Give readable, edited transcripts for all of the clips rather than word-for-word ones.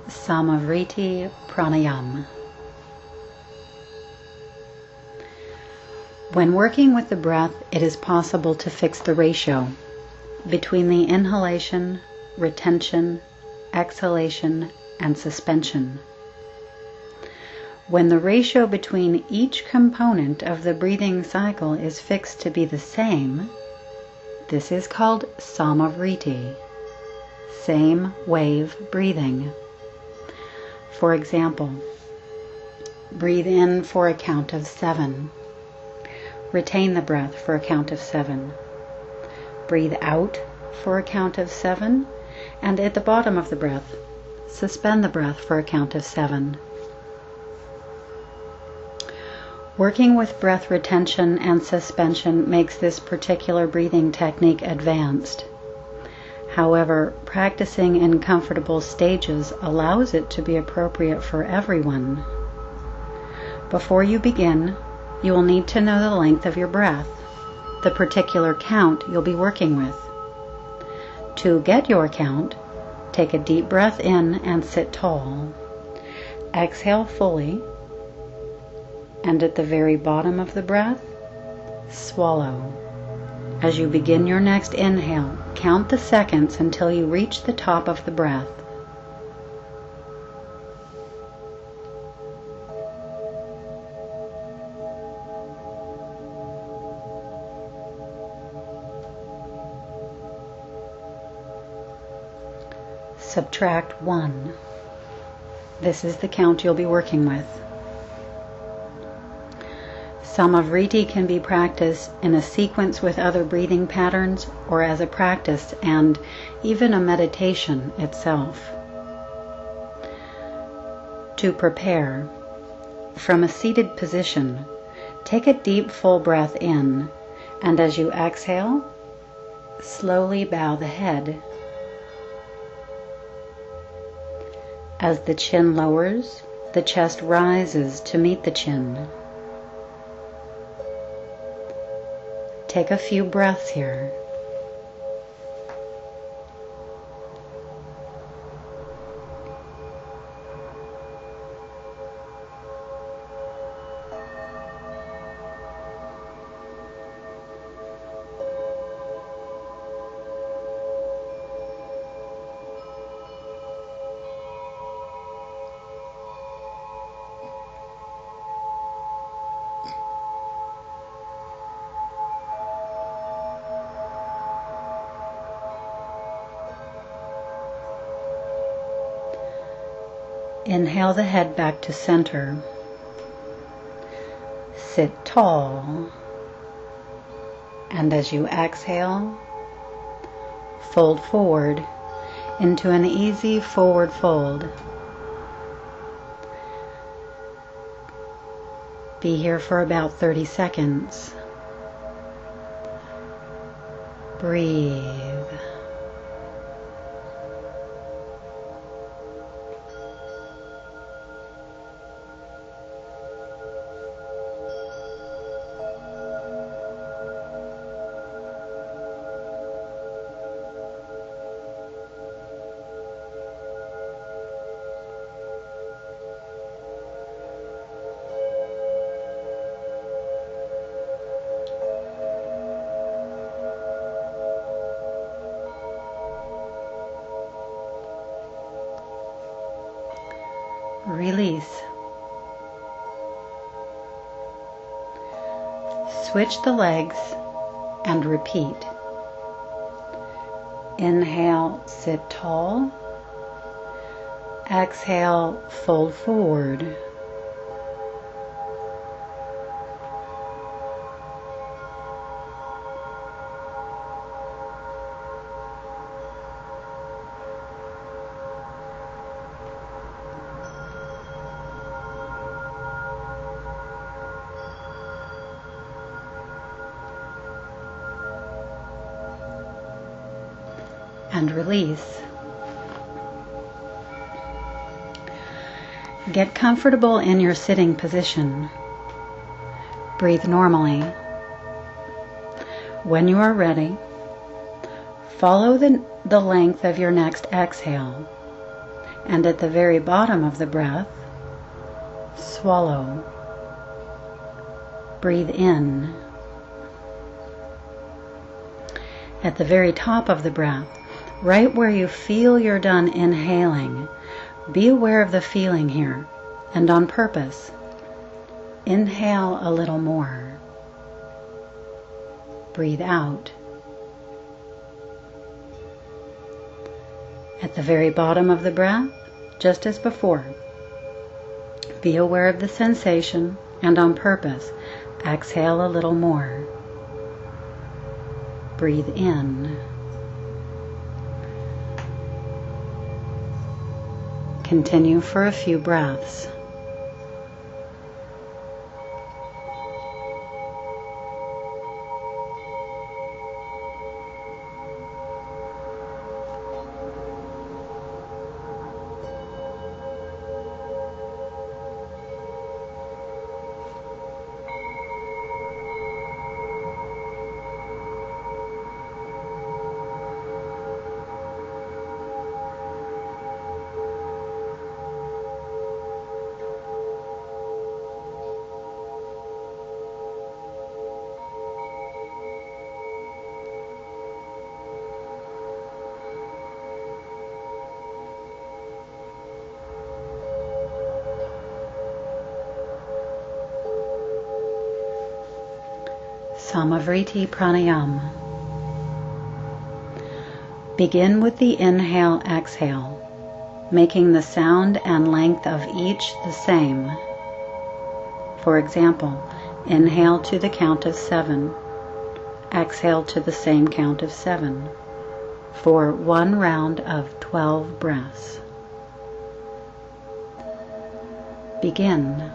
Samavritti pranayama. When working with the breath, it is possible to fix the ratio between the inhalation, retention, exhalation, and suspension. When the ratio between each component of the breathing cycle is fixed to be the same, this is called Samavritti, same wave breathing. For example, breathe in for a count of 7. Retain the breath for a count of 7. Breathe out for a count of 7, and at the bottom of the breath, suspend the breath for a count of 7. Working with breath retention and suspension makes this particular breathing technique advanced. However, practicing in comfortable stages allows it to be appropriate for everyone. Before you begin, you will need to know the length of your breath, the particular count you'll be working with. To get your count, take a deep breath in and sit tall. Exhale fully, and at the very bottom of the breath, swallow. As you begin your next inhale, count the seconds until you reach the top of the breath. Subtract 1. This is the count you'll be working with. Samavritti can be practiced in a sequence with other breathing patterns or as a practice and even a meditation itself. To prepare, from a seated position, take a deep full breath in, and as you exhale, slowly bow the head. As the chin lowers, the chest rises to meet the chin. Take a few breaths here. Inhale the head back to center. Sit tall. And as you exhale, fold forward into an easy forward fold. Be here for about 30 seconds. Breathe. Release. Switch the legs and repeat. Inhale, sit tall. Exhale, fold forward. And release. Get comfortable in your sitting position. Breathe normally. When you are ready, follow the length of your next exhale And at the very bottom of the breath, swallow. Breathe in. At the very top of the breath, right where you feel you're done inhaling, be aware of the feeling here, and on purpose, inhale a little more. Breathe out. At the very bottom of the breath, just as before, be aware of the sensation, and on purpose, exhale a little more. Breathe in. Continue for a few breaths. Samavritti pranayama. Begin with the inhale-exhale, making the sound and length of each the same. For example, inhale to the count of 7, exhale to the same count of 7, for one round of 12 breaths. Begin.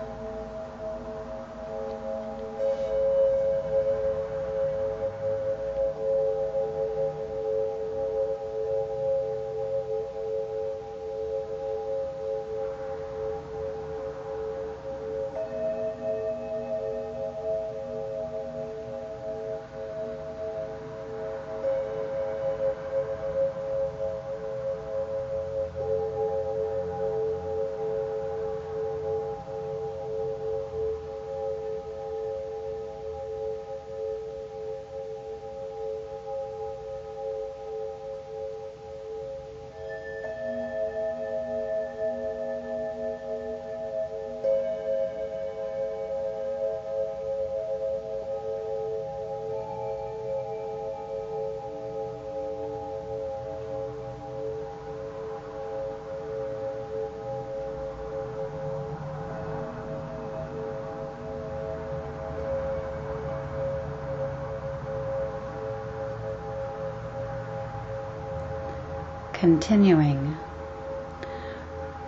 Continuing,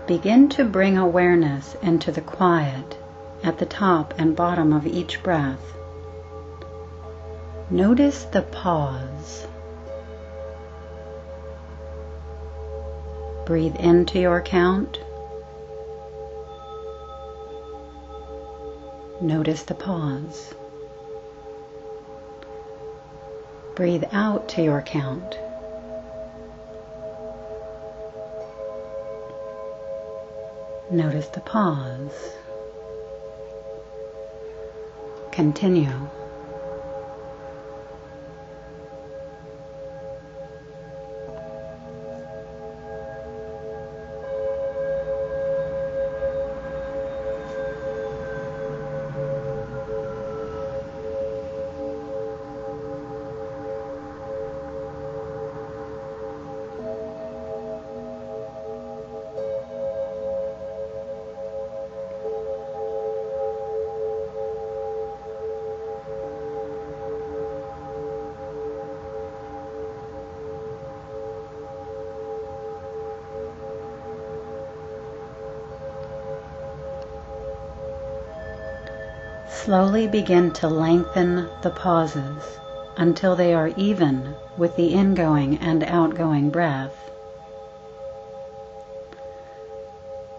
begin to bring awareness into the quiet at the top and bottom of each breath. Notice the pause. Breathe into your count. Notice the pause. Breathe out to your count. Notice the pause. Continue. Slowly begin to lengthen the pauses until they are even with the ingoing and outgoing breath.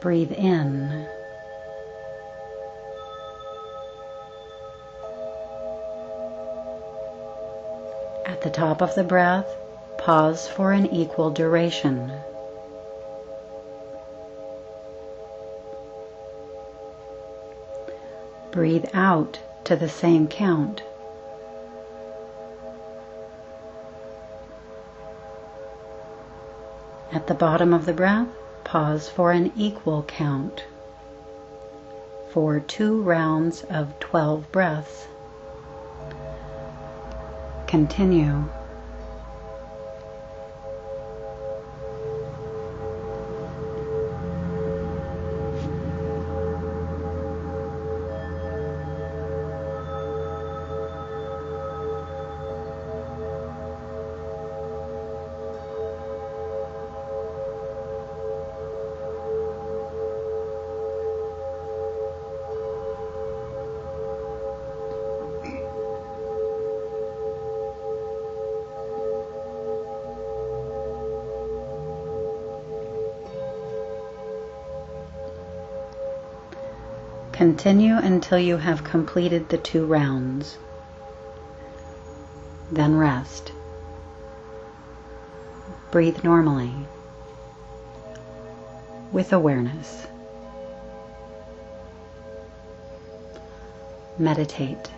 Breathe in. At the top of the breath, pause for an equal duration. Breathe out to the same count. At the bottom of the breath, pause for an equal count. For 2 rounds of 12 breaths. Continue. Continue until you have completed the 2 rounds. Then rest. Breathe normally, with awareness. Meditate.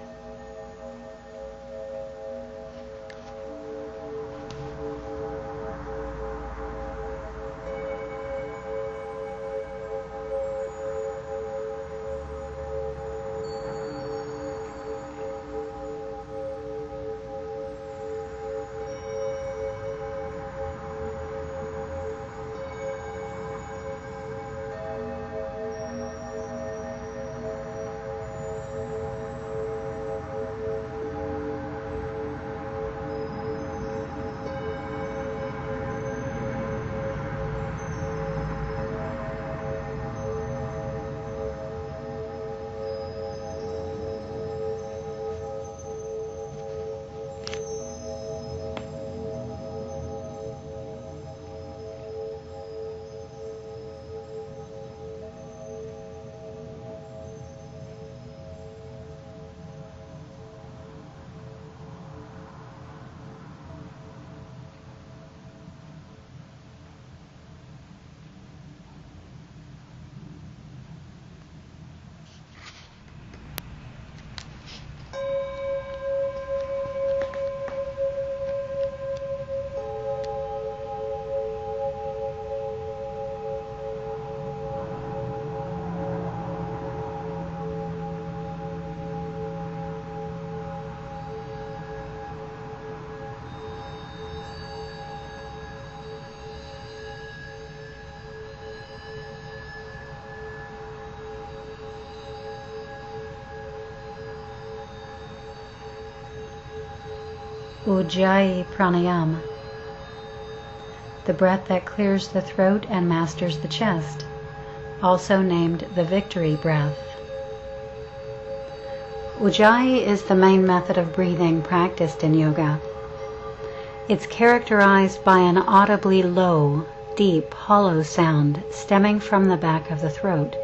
Ujjayi pranayama, the breath that clears the throat and masters the chest, also named the victory breath. Ujjayi is the main method of breathing practiced in yoga. It's characterized by an audibly low, deep, hollow sound stemming from the back of the throat.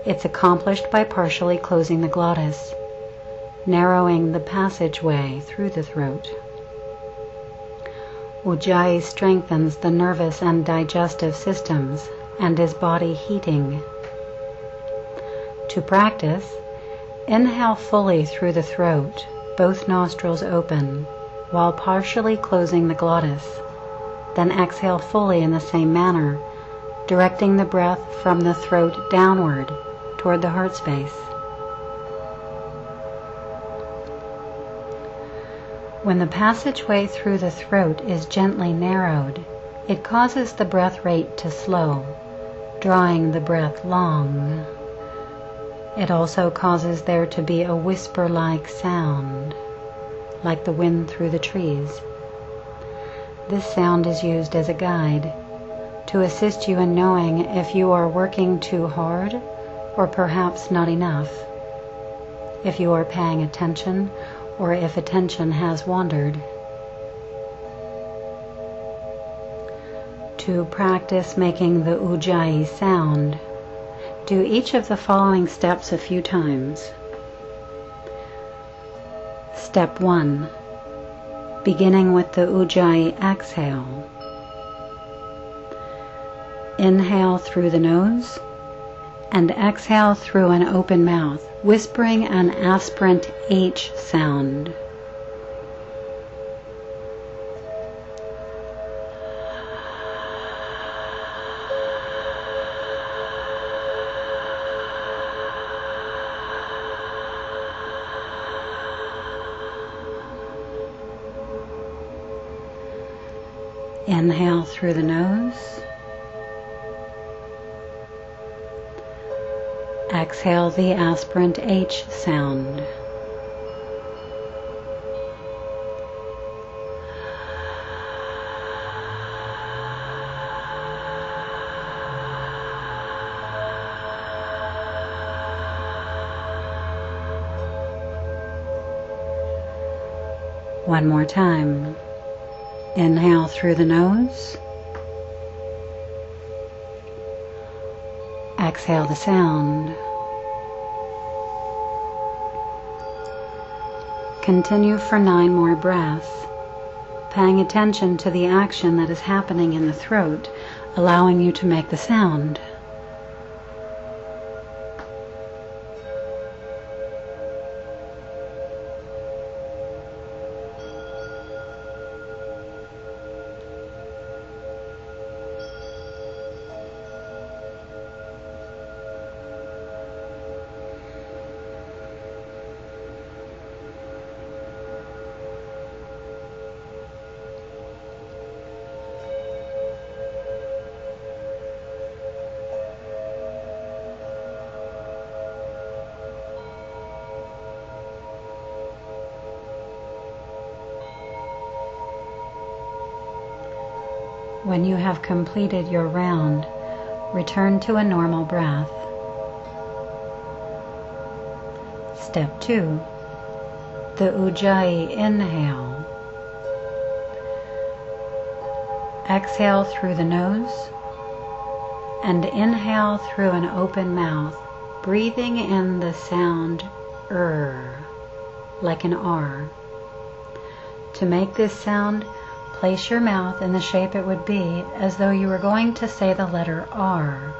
It's accomplished by partially closing the glottis, narrowing the passageway through the throat. Ujjayi strengthens the nervous and digestive systems and is body heating. To practice, inhale fully through the throat, both nostrils open, while partially closing the glottis. Then exhale fully in the same manner, directing the breath from the throat downward toward the heart space. When the passageway through the throat is gently narrowed, it causes the breath rate to slow, drawing the breath long. It also causes there to be a whisper-like sound, like the wind through the trees. This sound is used as a guide to assist you in knowing if you are working too hard or perhaps not enough, if you are paying attention or if attention has wandered. To practice making the Ujjayi sound, do each of the following steps a few times. Step 1. Beginning with the Ujjayi exhale. Inhale through the nose and exhale through an open mouth, whispering an aspirant H sound. Inhale through the nose. Exhale the aspirant H sound. One more time. Inhale through the nose. Exhale the sound. Continue for 9 more breaths, paying attention to the action that is happening in the throat, allowing you to make the sound. When you have completed your round, return to a normal breath. Step 2. The Ujjayi inhale. Exhale through the nose and inhale through an open mouth, breathing in the sound like an R. To make this sound, place your mouth in the shape it would be as though you were going to say the letter R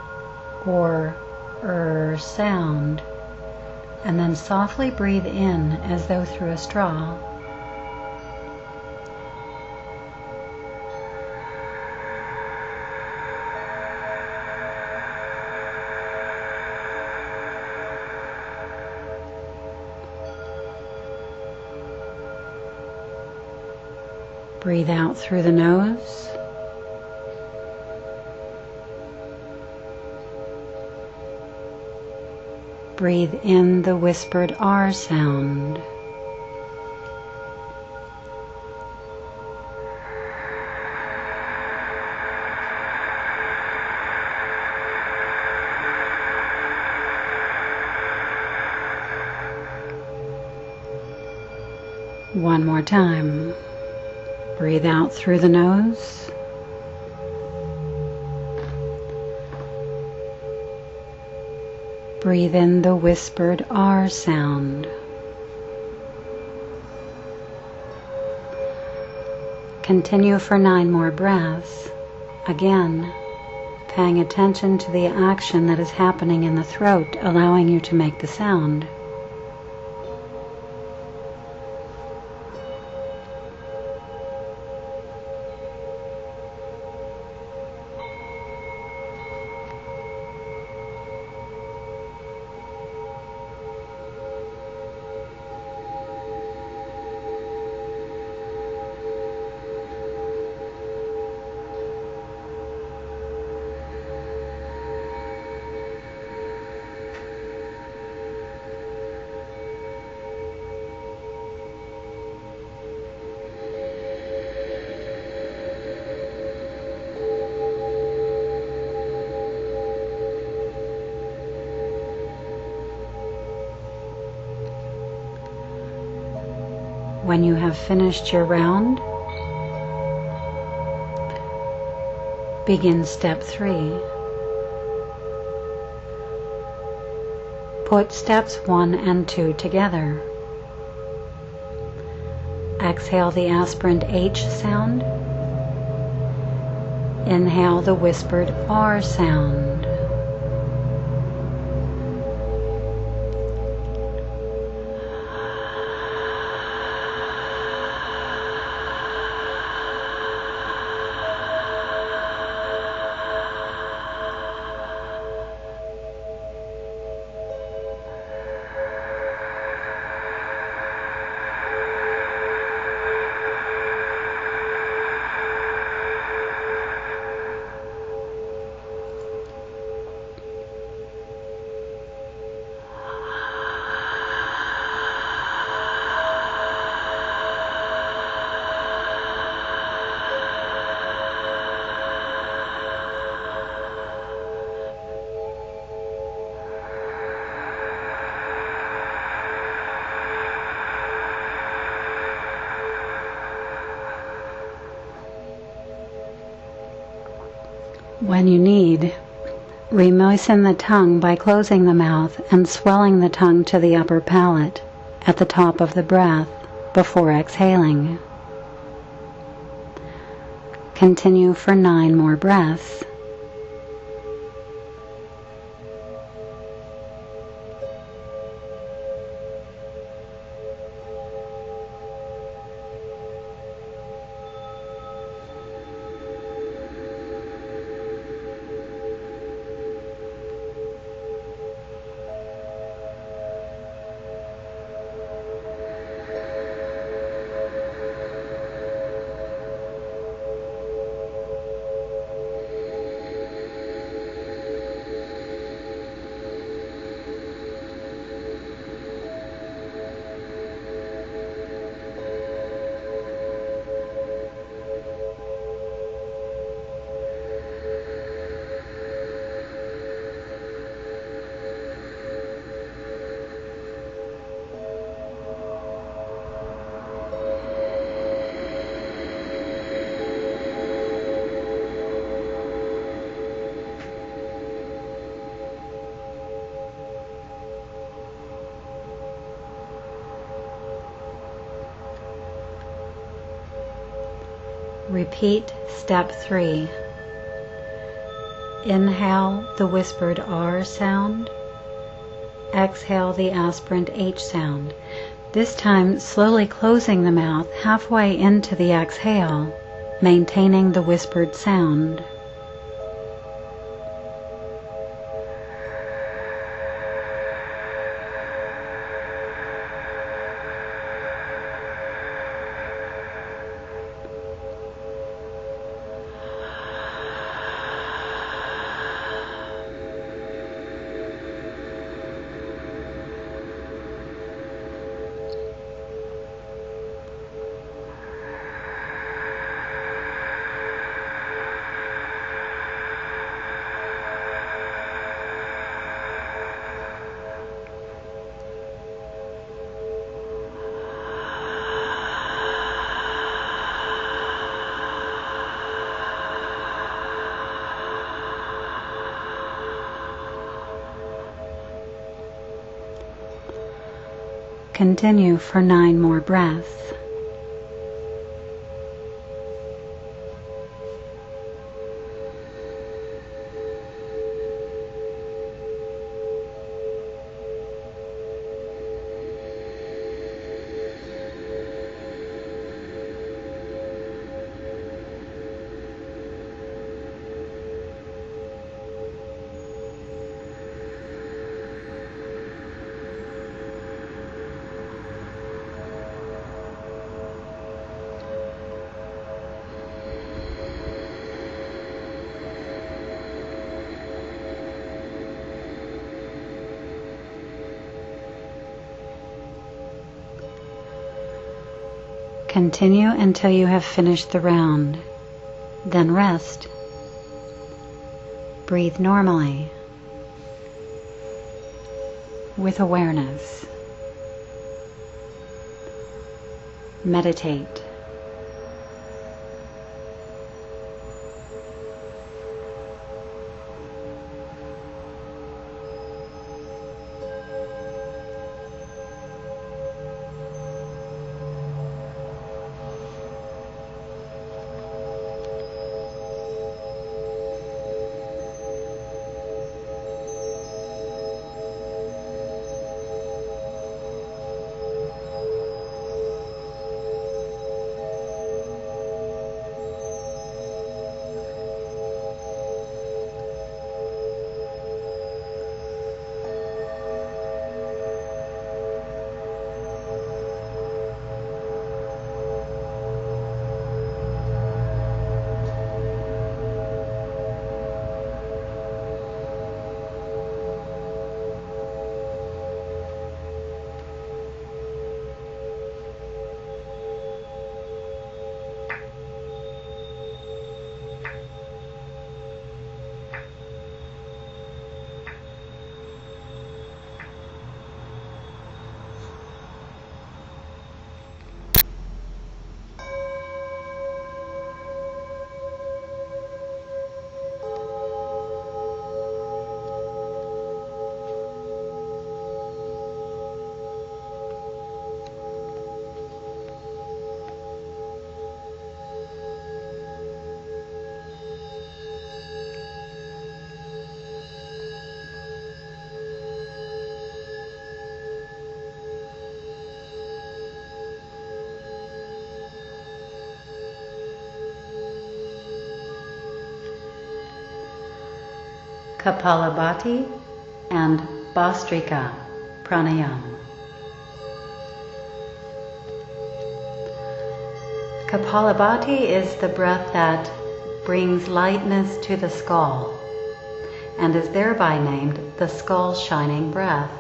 or sound, and then softly breathe in as though through a straw. Breathe out through the nose. Breathe in the whispered R sound. One more time. Breathe out through the nose. Breathe in the whispered R sound. Continue for 9 more breaths, again paying attention to the action that is happening in the throat, allowing you to make the sound. When you have finished your round, begin step 3. Put steps 1 and 2 together. Exhale the aspirant H sound. Inhale the whispered R sound. When you need, remoisten the tongue by closing the mouth and swelling the tongue to the upper palate at the top of the breath before exhaling. Continue for 9 more breaths. Repeat step 3. Inhale the whispered R sound. Exhale the aspirant H sound. This time slowly closing the mouth halfway into the exhale, maintaining the whispered sound. Continue for 9 more breaths. Continue until you have finished the round. Then rest. Breathe normally, with awareness. Meditate. Kapalabhati and Bhastrika pranayama. Kapalabhati is the breath that brings lightness to the skull and is thereby named the skull shining breath.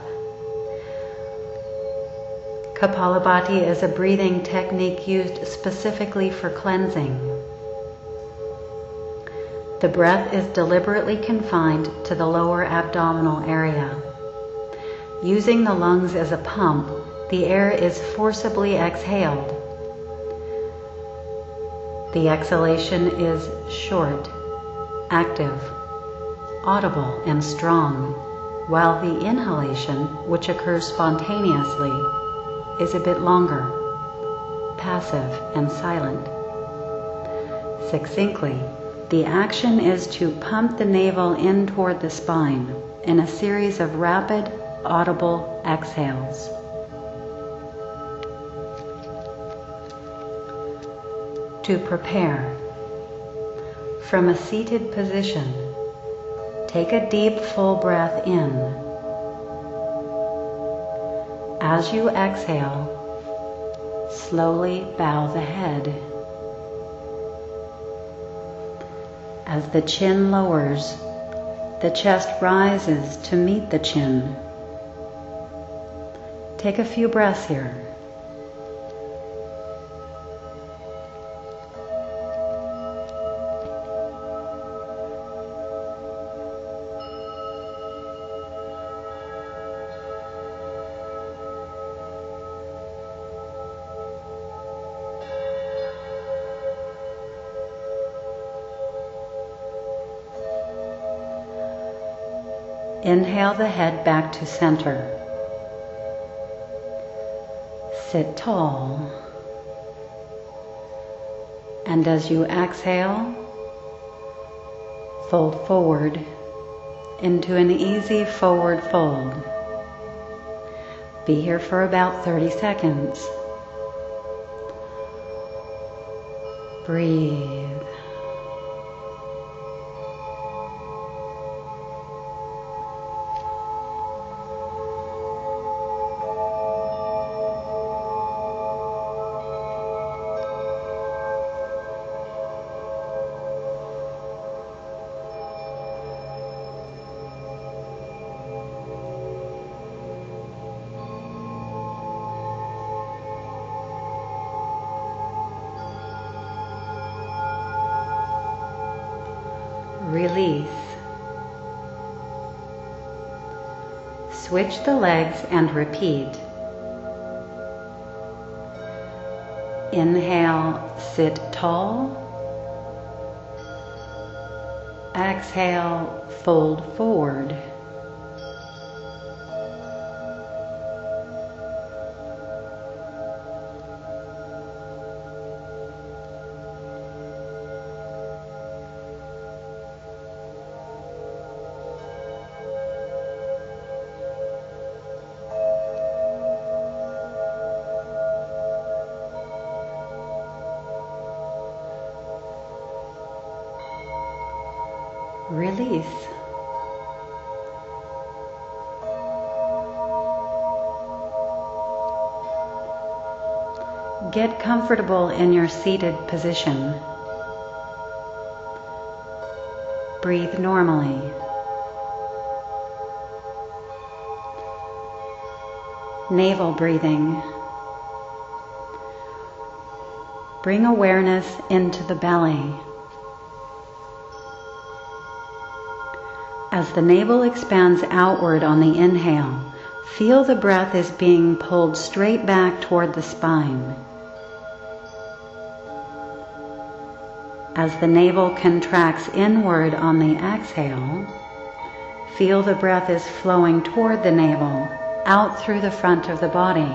Kapalabhati is a breathing technique used specifically for cleansing. The breath is deliberately confined to the lower abdominal area. Using the lungs as a pump, the air is forcibly exhaled. The exhalation is short, active, audible, and strong, while the inhalation, which occurs spontaneously, is a bit longer, passive, and silent. Succinctly, the action is to pump the navel in toward the spine in a series of rapid, audible exhales. To prepare, from a seated position, take a deep, full breath in. As you exhale, slowly bow the head. As the chin lowers, the chest rises to meet the chin. Take a few breaths here. Inhale the head back to center. Sit tall. And as you exhale, fold forward into an easy forward fold. Be here for about 30 seconds. Breathe. Release. Switch the legs and repeat. Inhale, sit tall. Exhale, fold forward. Release. Get comfortable in your seated position. Breathe normally. Navel breathing. Bring awareness into the belly. As the navel expands outward on the inhale, feel the breath is being pulled straight back toward the spine. As the navel contracts inward on the exhale, feel the breath is flowing toward the navel, out through the front of the body.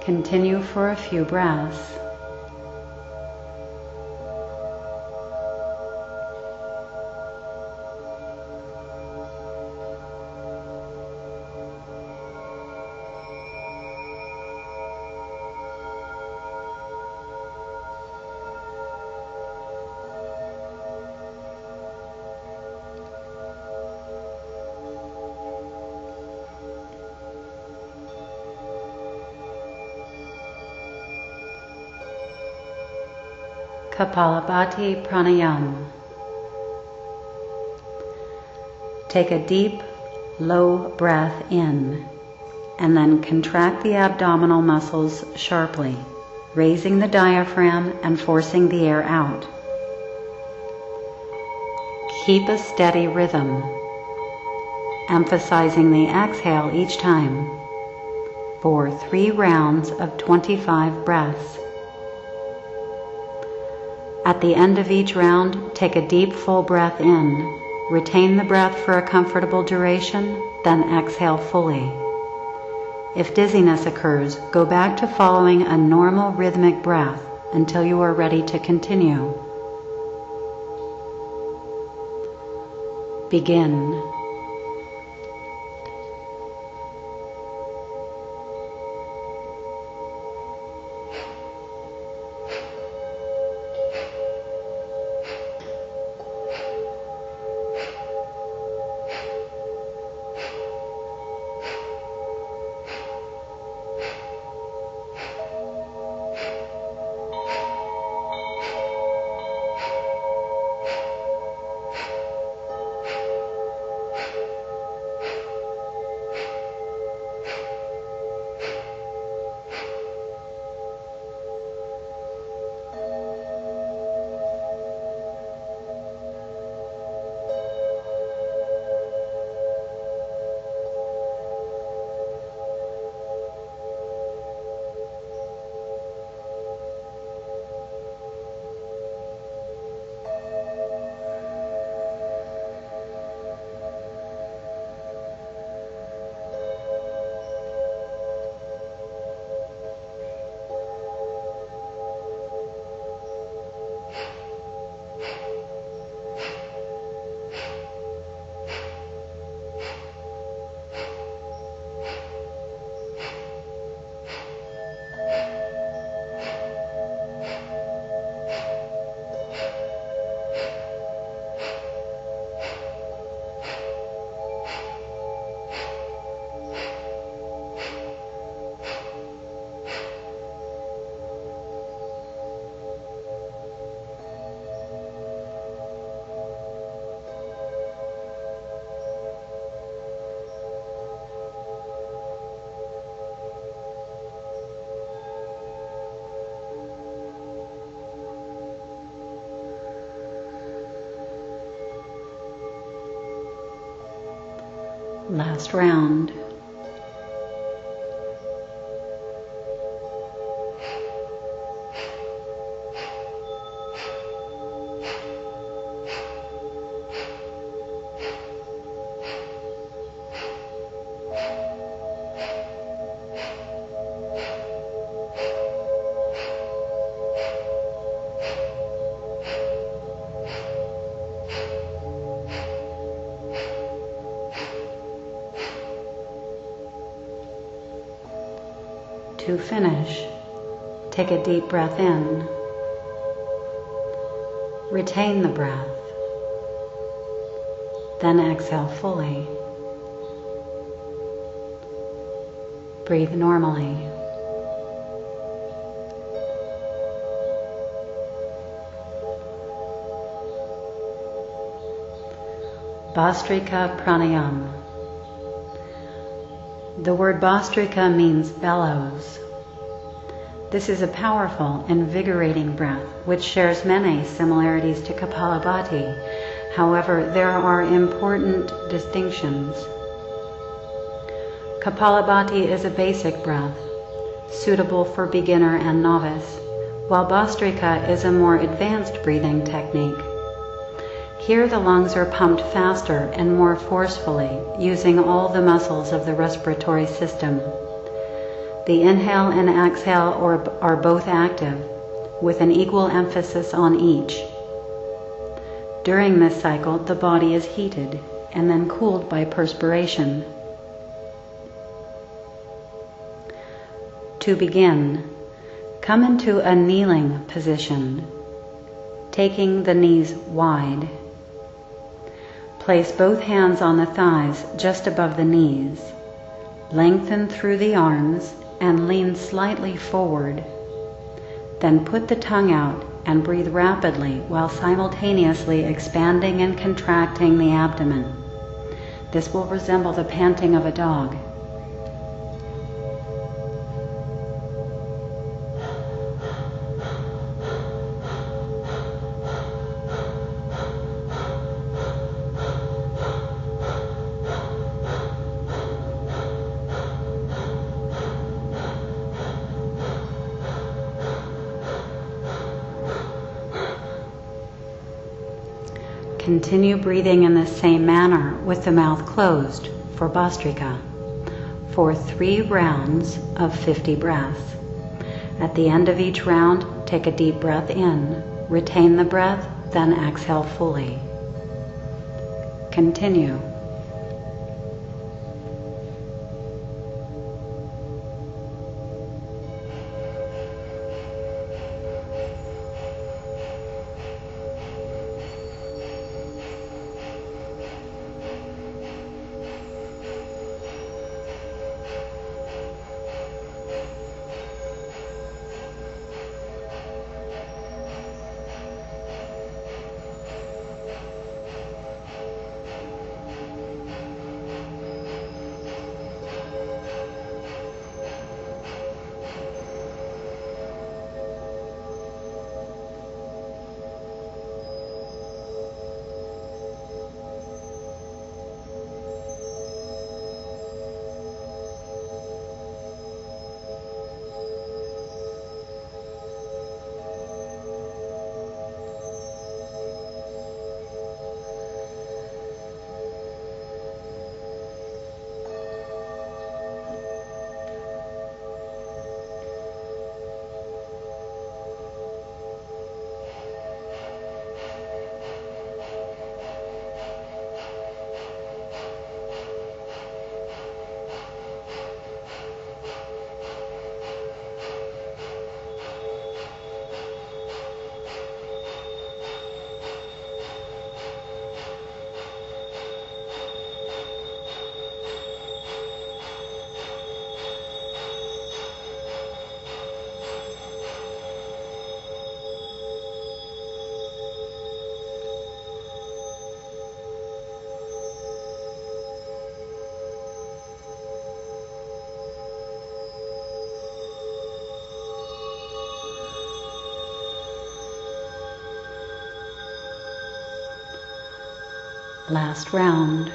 Continue for a few breaths. Kapalabhati Pranayama. Take a deep, low breath in, and then contract the abdominal muscles sharply, raising the diaphragm and forcing the air out. Keep a steady rhythm, emphasizing the exhale each time, for 3 rounds of 25 breaths. At the end of each round, take a deep, full breath in. Retain the breath for a comfortable duration, then exhale fully. If dizziness occurs, go back to following a normal rhythmic breath until you are ready to continue. Begin. Last round. To finish, take a deep breath in. Retain the breath. Then exhale fully. Breathe normally. Bhastrika Pranayama. The word Bhastrika means bellows. This is a powerful, invigorating breath which shares many similarities to Kapalabhati. However, there are important distinctions. Kapalabhati is a basic breath, suitable for beginner and novice, while Bhastrika is a more advanced breathing technique. Here the lungs are pumped faster and more forcefully, using all the muscles of the respiratory system. The inhale and exhale are both active, with an equal emphasis on each. During this cycle, the body is heated and then cooled by perspiration. To begin, come into a kneeling position, taking the knees wide. Place both hands on the thighs just above the knees. Lengthen through the arms and lean slightly forward. Then put the tongue out and breathe rapidly while simultaneously expanding and contracting the abdomen. This will resemble the panting of a dog. Continue breathing in the same manner with the mouth closed for Bhastrika for 3 rounds of 50 breaths. At the end of each round, take a deep breath in, retain the breath, then exhale fully. Continue. Last round.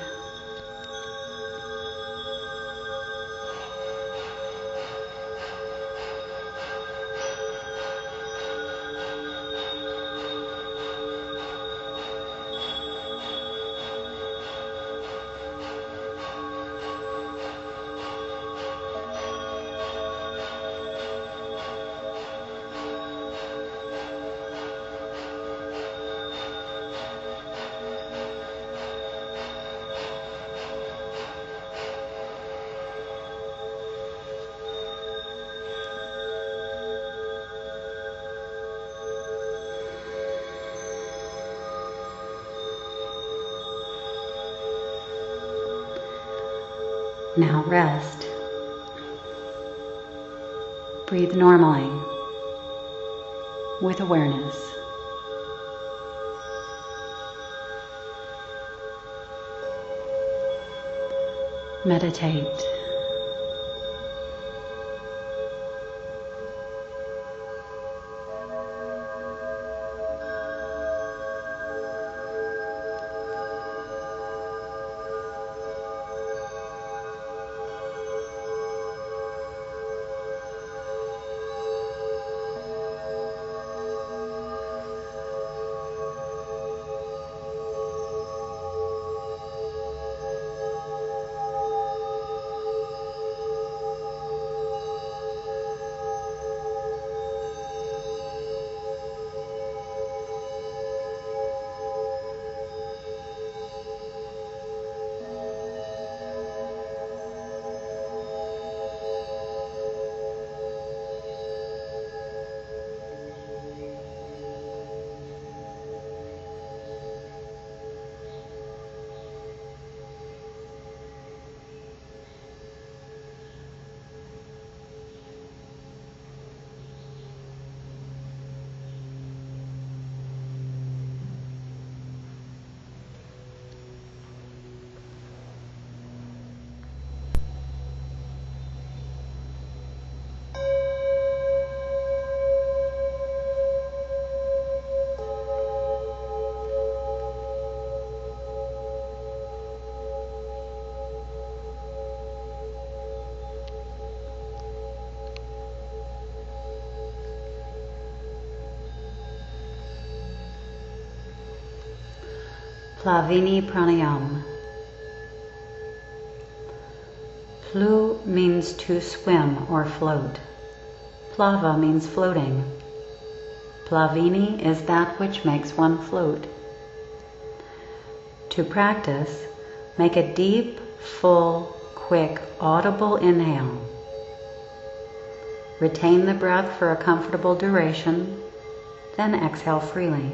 Now rest. Breathe normally with awareness. Meditate. Plavini pranayam. Plu means to swim or float. Plava means floating. Plavini is that which makes one float. To practice, make a deep, full, quick, audible inhale. Retain the breath for a comfortable duration, then exhale freely.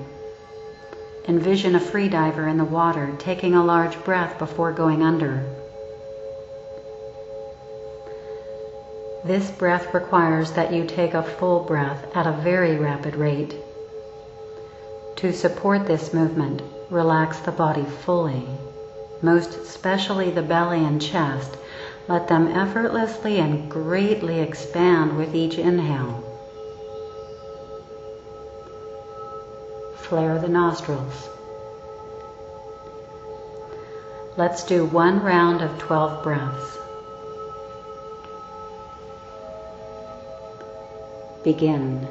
Envision a freediver in the water taking a large breath before going under. This breath requires that you take a full breath at a very rapid rate. To support this movement, relax the body fully, most especially the belly and chest. Let them effortlessly and greatly expand with each inhale. Flare the nostrils. Let's do one round of 12 breaths. Begin.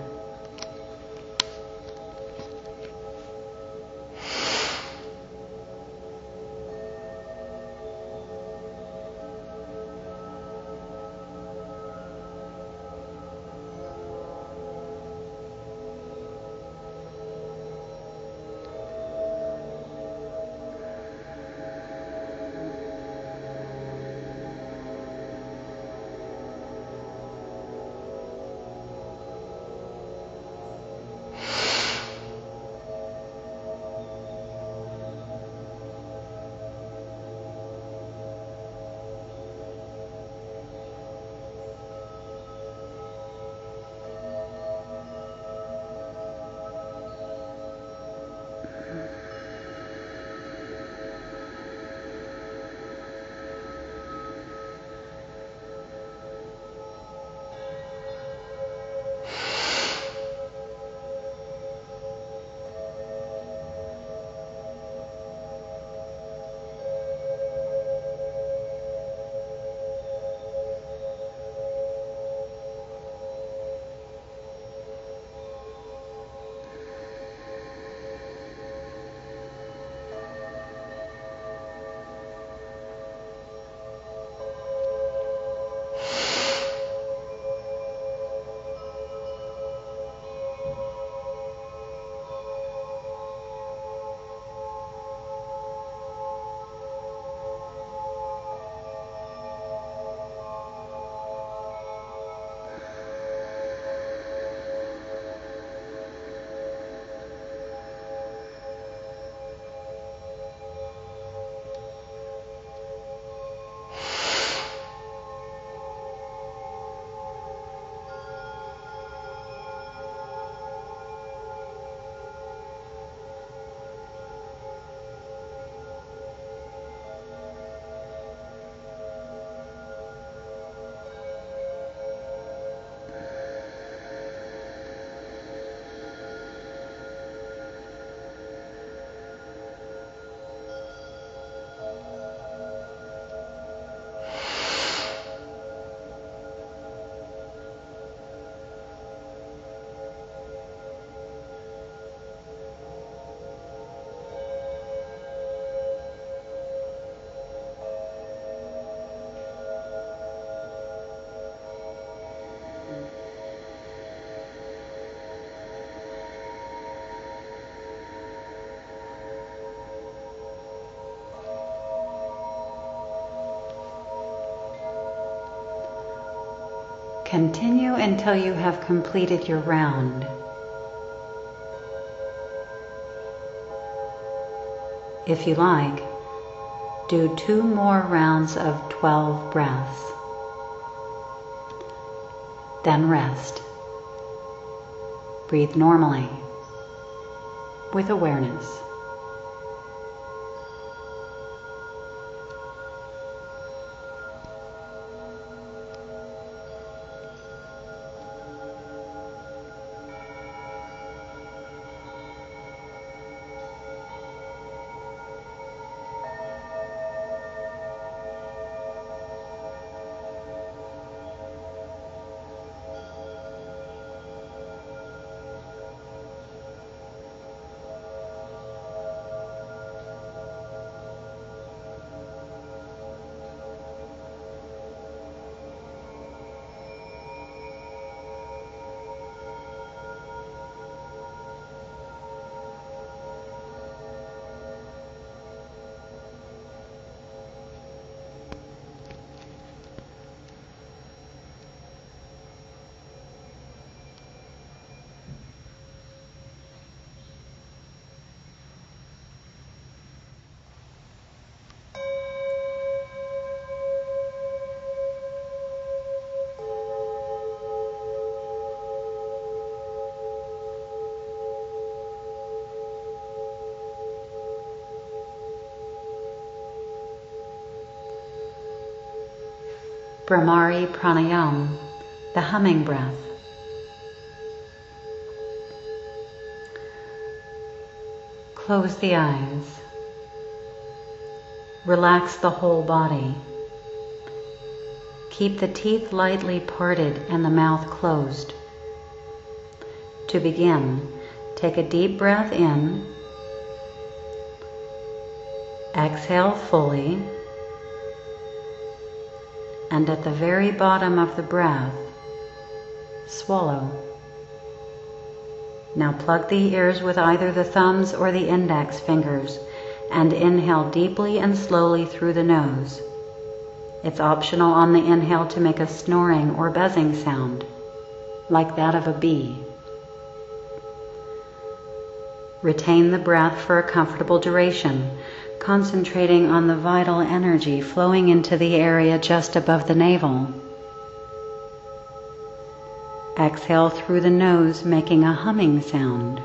Continue until you have completed your round. If you like, do 2 more rounds of 12 breaths. Then rest. Breathe normally, with awareness. Bhramari pranayam, the humming breath. Close the eyes. Relax the whole body. Keep the teeth lightly parted and the mouth closed. To begin, take a deep breath in. Exhale fully. And at the very bottom of the breath, swallow. Now plug the ears with either the thumbs or the index fingers and inhale deeply and slowly through the nose. It's optional on the inhale to make a snoring or buzzing sound, like that of a bee. Retain the breath for a comfortable duration, concentrating on the vital energy flowing into the area just above the navel. Exhale through the nose, making a humming sound.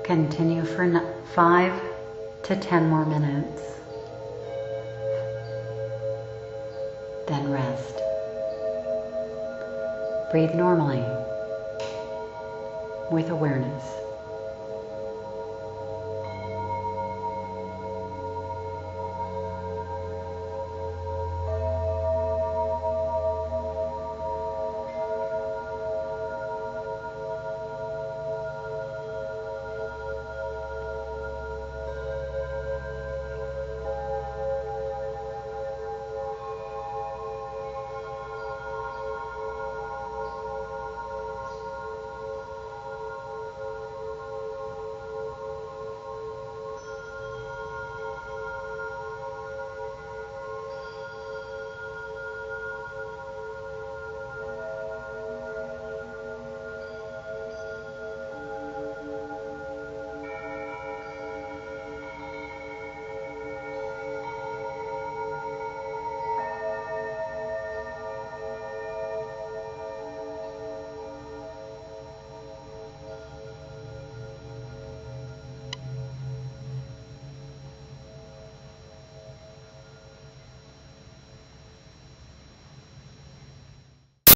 Continue for 5 to 10 more minutes. Then rest. Breathe normally with awareness.